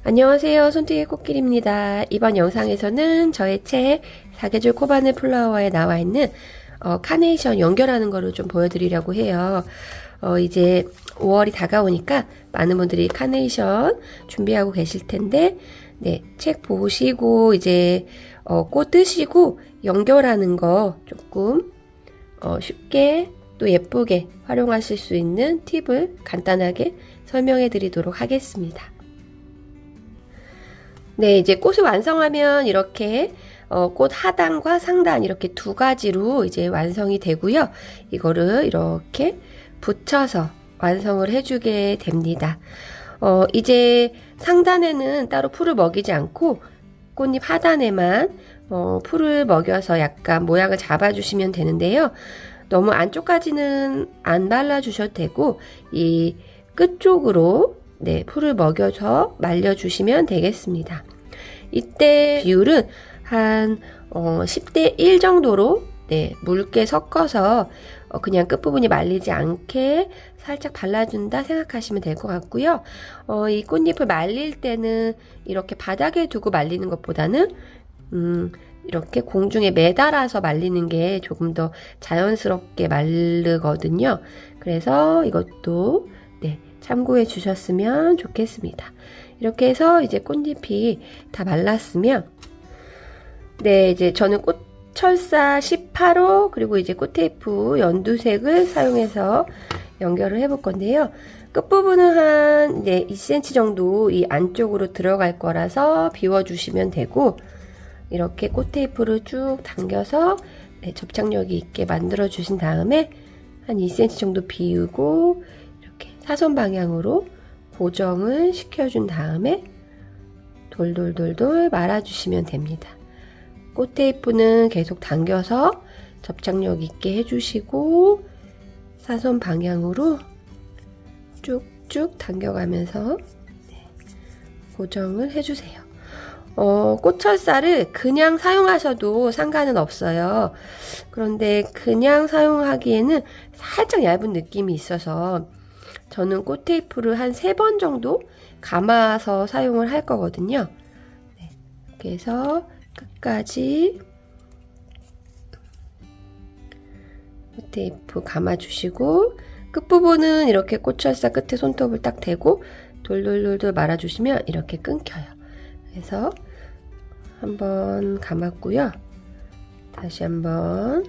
안녕하세요. 손뜨개 꽃길입니다. 이번 영상에서는 저의 책 사계절 코바늘 플라워에 나와 있는 카네이션 연결하는 거를 좀 보여드리려고 해요. 이제 5월이 다가오니까 많은 분들이 카네이션 준비하고 계실 텐데, 네, 책 보시고 이제 꽃 뜨시고 연결하는 거 조금 쉽게 또 예쁘게 활용하실 수 있는 팁을 간단하게 설명해 드리도록 하겠습니다. 네, 이제 꽃을 완성하면 이렇게 꽃 하단과 상단 이렇게 두 가지로 이제 완성이 되고요. 이거를 이렇게 붙여서 완성을 해주게 됩니다. 이제 상단에는 따로 풀을 먹이지 않고 꽃잎 하단에만 풀을 먹여서 약간 모양을 잡아주시면 되는데요. 너무 안쪽까지는 안 발라주셔도 되고 이 끝쪽으로 네, 풀을 먹여서 말려주시면 되겠습니다. 이때 비율은 한 10대 1 정도로 네, 묽게 섞어서 그냥 끝부분이 말리지 않게 살짝 발라준다 생각하시면 될 것 같고요. 이 꽃잎을 말릴 때는 이렇게 바닥에 두고 말리는 것보다는 이렇게 공중에 매달아서 말리는 게 조금 더 자연스럽게 마르거든요. 그래서 이것도 네, 참고해 주셨으면 좋겠습니다. 이렇게 해서 이제 꽃잎이 다 말랐으면 네, 이제 저는 꽃철사 18호 그리고 이제 꽃테이프 연두색을 사용해서 연결을 해볼 건데요. 끝부분은 한 네, 2cm 정도 이 안쪽으로 들어갈 거라서 비워주시면 되고 이렇게 꽃테이프를 쭉 당겨서 네, 접착력이 있게 만들어 주신 다음에 한 2cm 정도 비우고 이렇게 사선 방향으로 고정을 시켜준 다음에 돌돌돌돌 말아주시면 됩니다. 꽃테이프는 계속 당겨서 접착력 있게 해주시고 사선 방향으로 쭉쭉 당겨가면서 고정을 해주세요. 꽃철사를 그냥 사용하셔도 상관은 없어요. 그런데 그냥 사용하기에는 살짝 얇은 느낌이 있어서 저는 꽃테이프를 한 3번 정도 감아서 사용을 할 거거든요. 네, 이렇게 해서 끝까지 테이프 감아주시고 끝부분은 이렇게 꽃철사 끝에 손톱을 딱 대고 돌돌돌돌 말아주시면 이렇게 끊겨요. 그래서 한번 감았고요. 다시 한번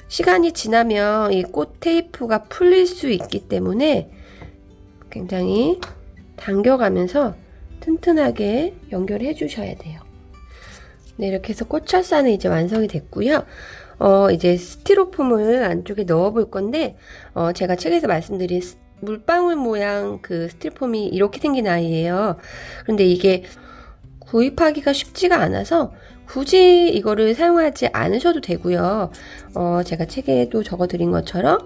시간이 지나면 이 꽃 테이프가 풀릴 수 있기 때문에 굉장히 당겨가면서 튼튼하게 연결해 주셔야 돼요. 네, 이렇게 해서 꽃철사는 이제 완성이 됐고요. 이제 스티로폼을 안쪽에 넣어 볼 건데, 제가 책에서 말씀드린 물방울 모양 그 스티로폼이 이렇게 생긴 아이예요. 그런데 이게 구입하기가 쉽지가 않아서 굳이 이거를 사용하지 않으셔도 되고요. 제가 책에도 적어 드린 것처럼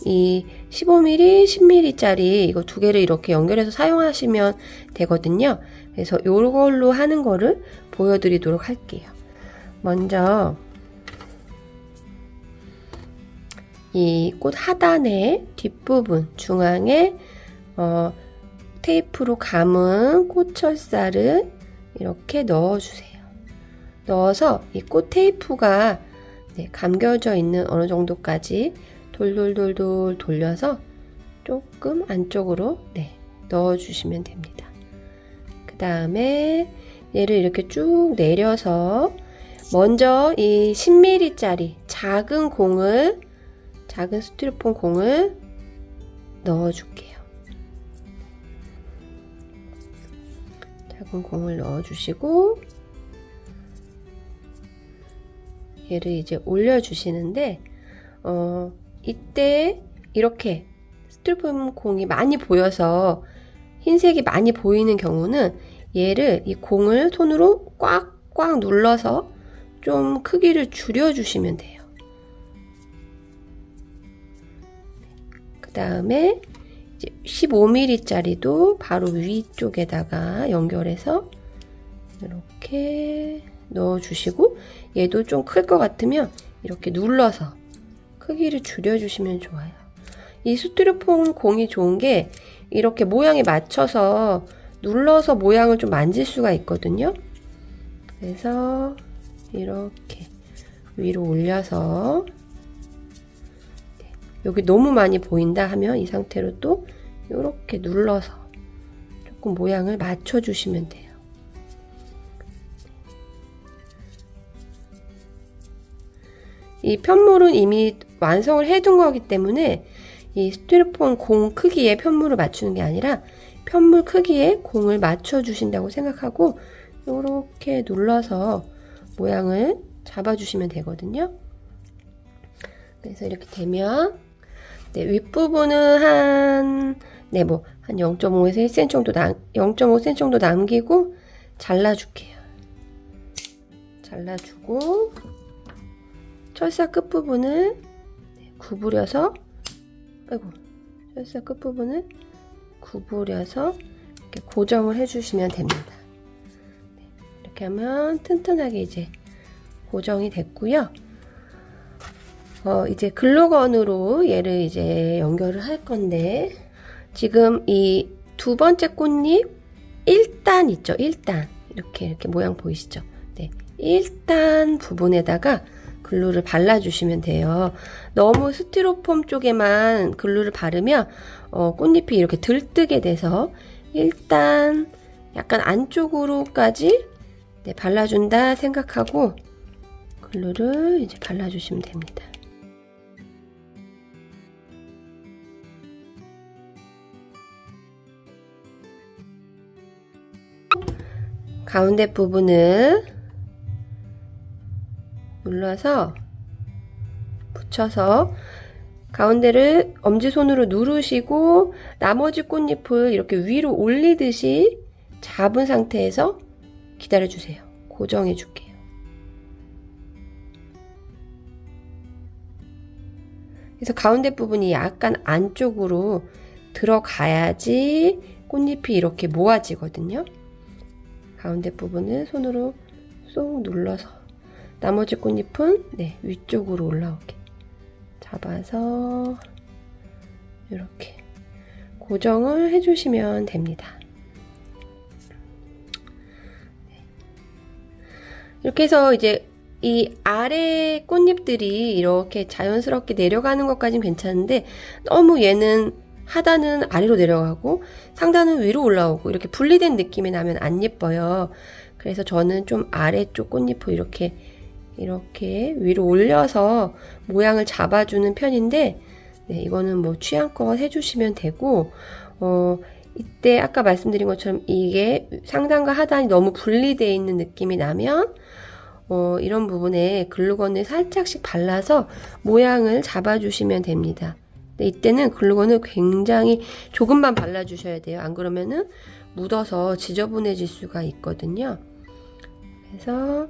이 15mm, 10mm짜리 이거 두 개를 이렇게 연결해서 사용하시면 되거든요. 그래서 이걸로 하는 거를 보여드리도록 할게요. 먼저 이 꽃 하단의 뒷부분 중앙에 테이프로 감은 꽃철사를 이렇게 넣어주세요. 넣어서 이 꽃 테이프가 네, 감겨져 있는 어느 정도까지 돌돌돌돌 돌려서 조금 안쪽으로 네, 넣어주시면 됩니다. 그 다음에 얘를 이렇게 쭉 내려서 먼저 이 10mm짜리 작은 스티로폼 공을 넣어줄게요. 작은 공을 넣어주시고 얘를 이제 올려주시는데 이때 이렇게 스티로폼 공이 많이 보여서 흰색이 많이 보이는 경우는 얘를 이 공을 손으로 꽉꽉 눌러서 좀 크기를 줄여주시면 돼요. 그 다음에 15mm 짜리도 바로 위쪽에다가 연결해서 이렇게 넣어주시고, 얘도 좀 클 것 같으면 이렇게 눌러서 크기를 줄여주시면 좋아요. 이 스티로폼 공이 좋은 게 이렇게 모양에 맞춰서 눌러서 모양을 좀 만질 수가 있거든요. 그래서 이렇게 위로 올려서, 여기 너무 많이 보인다 하면 이 상태로 또 이렇게 눌러서 조금 모양을 맞춰주시면 돼요. 이 편물은 이미 완성을 해둔 거기 때문에 이 스티로폼 공 크기에 편물을 맞추는 게 아니라 편물 크기에 공을 맞춰주신다고 생각하고 이렇게 눌러서 모양을 잡아주시면 되거든요. 그래서 이렇게 되면 윗부분은 한 0.5에서 1cm 정도 0.5cm 정도 남기고 잘라줄게요. 잘라주고 철사 끝부분을 구부려서 철사 끝부분을 구부려서 이렇게 고정을 해주시면 됩니다. 이렇게 하면 튼튼하게 이제 고정이 됐고요. 이제 글루건으로 얘를 이제 연결을 할 건데, 지금 이 두 번째 꽃잎 1단 있죠? 1단. 이렇게 모양 보이시죠? 네. 1단 부분에다가 글루를 발라주시면 돼요. 너무 스티로폼 쪽에만 글루를 바르면 꽃잎이 이렇게 들뜨게 돼서 일단 약간 안쪽으로까지 발라준다 생각하고 글루를 이제 발라주시면 됩니다. 가운데 부분을 눌러서 붙여서 가운데를 엄지손으로 누르시고 나머지 꽃잎을 이렇게 위로 올리듯이 잡은 상태에서 기다려주세요. 고정해 줄게요. 그래서 가운데 부분이 약간 안쪽으로 들어가야지 꽃잎이 이렇게 모아지거든요. 가운데 부분을 손으로 쏙 눌러서 나머지 꽃잎은 위쪽으로 올라오게 잡아서 이렇게 고정을 해주시면 됩니다. 이렇게 해서 이제 이 아래 꽃잎들이 이렇게 자연스럽게 내려가는 것까지는 괜찮은데, 너무 얘는 하단은 아래로 내려가고 상단은 위로 올라오고 이렇게 분리된 느낌이 나면 안 예뻐요. 그래서 저는 좀 아래쪽 꽃잎을 이렇게 위로 올려서 모양을 잡아주는 편인데, 이거는 뭐 취향껏 해주시면 되고, 이때 아까 말씀드린 것처럼 이게 상단과 하단이 너무 분리되어 있는 느낌이 나면 이런 부분에 글루건을 살짝씩 발라서 모양을 잡아주시면 됩니다. 이때는 글루건을 굉장히 조금만 발라주셔야 돼요. 안 그러면은 묻어서 지저분해질 수가 있거든요. 그래서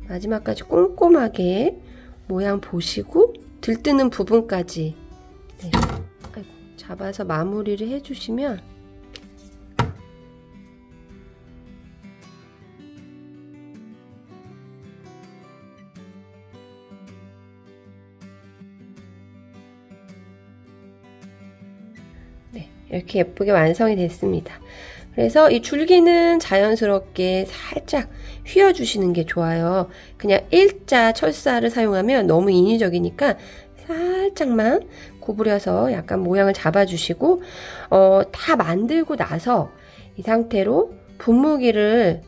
마지막까지 꼼꼼하게 모양 보시고 들뜨는 부분까지 잡아서 마무리를 해주시면 이렇게 예쁘게 완성이 됐습니다. 그래서 이 줄기는 자연스럽게 살짝 휘어주시는 게 좋아요. 그냥 일자 철사를 사용하면 너무 인위적이니까 살짝만 구부려서 약간 모양을 잡아주시고, 다 만들고 나서 이 상태로 분무기로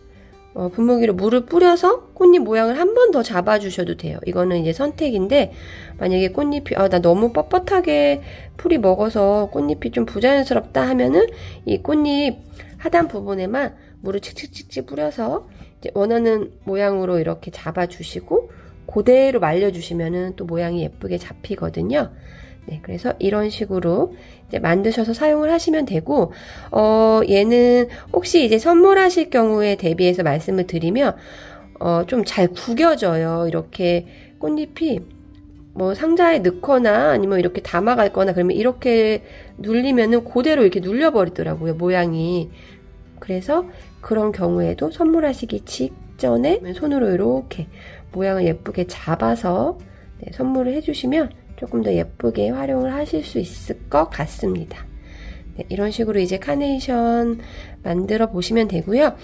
물을 뿌려서 꽃잎 모양을 한 번 더 잡아주셔도 돼요. 이거는 이제 선택인데, 만약에 꽃잎이 나 너무 뻣뻣하게 풀이 먹어서 꽃잎이 좀 부자연스럽다 하면은 이 꽃잎 하단 부분에만 물을 칙칙칙칙 뿌려서 이제 원하는 모양으로 이렇게 잡아주시고 그대로 말려주시면은 또 모양이 예쁘게 잡히거든요. 네, 그래서 이런 식으로 이제 만드셔서 사용을 하시면 되고, 얘는 혹시 이제 선물하실 경우에 대비해서 말씀을 드리면, 좀 잘 구겨져요. 이렇게 꽃잎이 뭐 상자에 넣거나 아니면 이렇게 담아갈 거나 그러면 이렇게 눌리면은 그대로 이렇게 눌려버리더라고요, 모양이. 그래서 그런 경우에도 선물하시기 직전에 손으로 이렇게 모양을 예쁘게 잡아서 네, 선물을 해주시면 조금 더 예쁘게 활용을 하실 수 있을 것 같습니다. 네, 이런 식으로 이제 카네이션 만들어 보시면 되고요.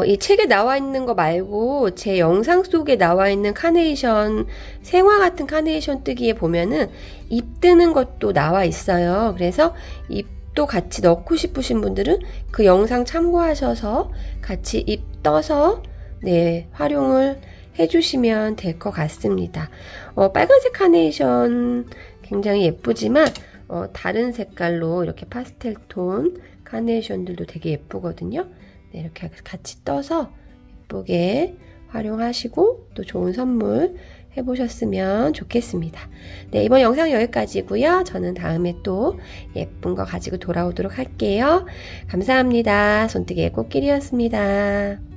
이 책에 나와 있는 거 말고 제 영상 속에 나와 있는 카네이션, 생화 같은 카네이션 뜨기에 보면은 잎 뜨는 것도 나와 있어요. 그래서 잎도 같이 넣고 싶으신 분들은 그 영상 참고하셔서 같이 잎 떠서 네, 활용을 해주시면 될 것 같습니다. 빨간색 카네이션 굉장히 예쁘지만 다른 색깔로 이렇게 파스텔 톤 카네이션들도 되게 예쁘거든요. 네, 이렇게 같이 떠서 예쁘게 활용하시고 또 좋은 선물 해보셨으면 좋겠습니다. 네, 이번 영상 여기까지고요. 저는 다음에 또 예쁜 거 가지고 돌아오도록 할게요. 감사합니다. 손뜨개의 꽃길이었습니다.